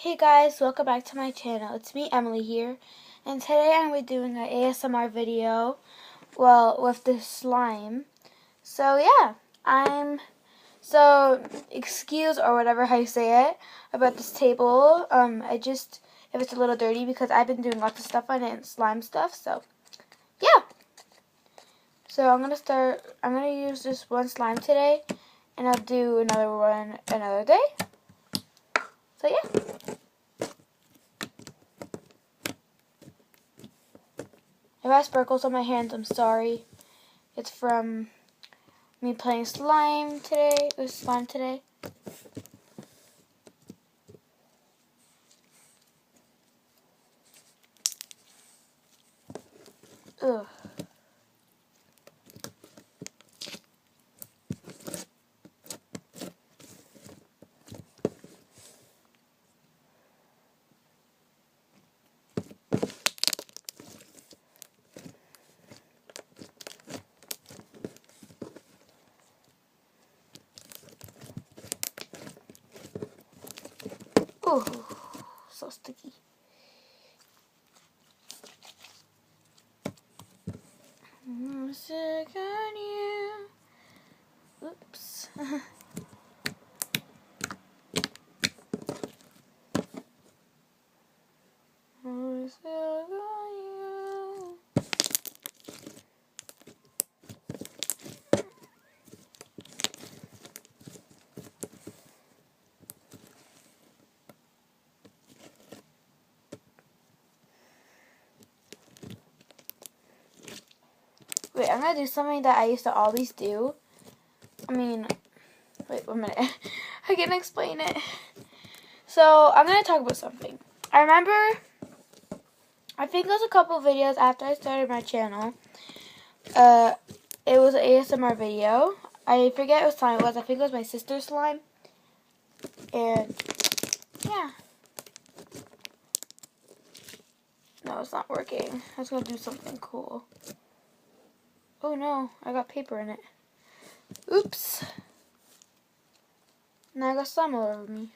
Hey guys, welcome back to my channel. It's me, Emily here, and today I'm going to be doing an ASMR video, well, with the slime. So yeah, excuse or whatever how you say it, about this table. If it's a little dirty because I've been doing lots of stuff on it and slime stuff, so yeah. So I'm going to use this one slime today, and I'll do another one another day. So yeah. If I have sparkles on my hands, I'm sorry. It's from me playing slime today. Ugh. Ooh, so sticky. I'm sick on you. Oops. I'm sick on you. Wait, I'm gonna do something that I used to always do. Wait 1 minute. I can't explain it. So, I'm gonna talk about something. I remember, I think it was a couple videos after I started my channel. It was an ASMR video. I forget what slime it was. I think it was my sister's slime. And, yeah. No, it's not working. I was gonna do something cool. Oh no, I got paper in it. Oops. Now I got slime all over me.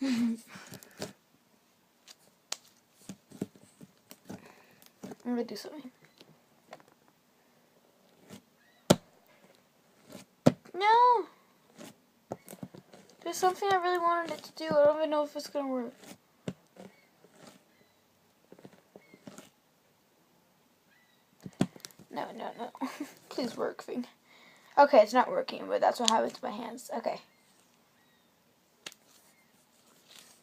I'm gonna do something. No! There's something I really wanted it to do. I don't even know if it's gonna work. No. Please work thing. Okay, it's not working, but that's what happened to my hands. Okay.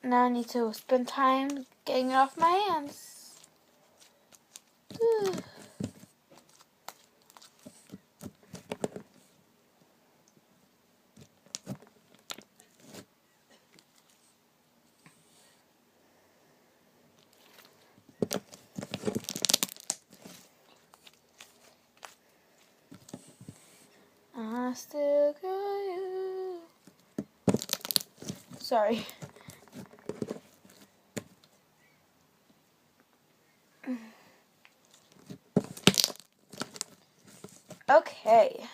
Now I need to spend time getting it off my hands. I still got you. Sorry. Okay.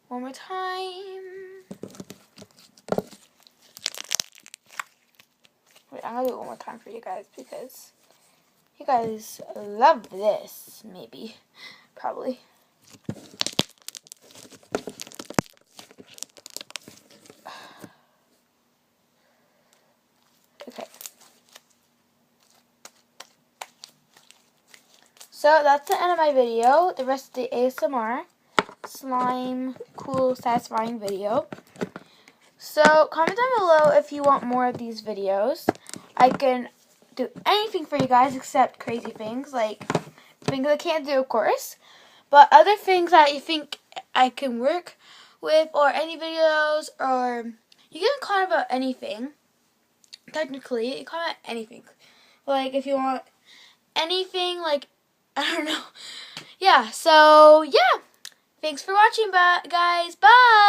One more time. Wait, I'm gonna do it one more time for you guys because you guys love this, maybe. Probably. Okay. So that's the end of my video. The rest of the ASMR slime cool satisfying video. So comment down below if you want more of these videos. I can do anything for you guys except crazy things like things I can't do, of course, but other things that you think I can work with, or any videos, or you can comment about anything. Technically, you comment anything. Like if you want anything, like I don't know. Yeah. So yeah. Thanks for watching, guys. Bye!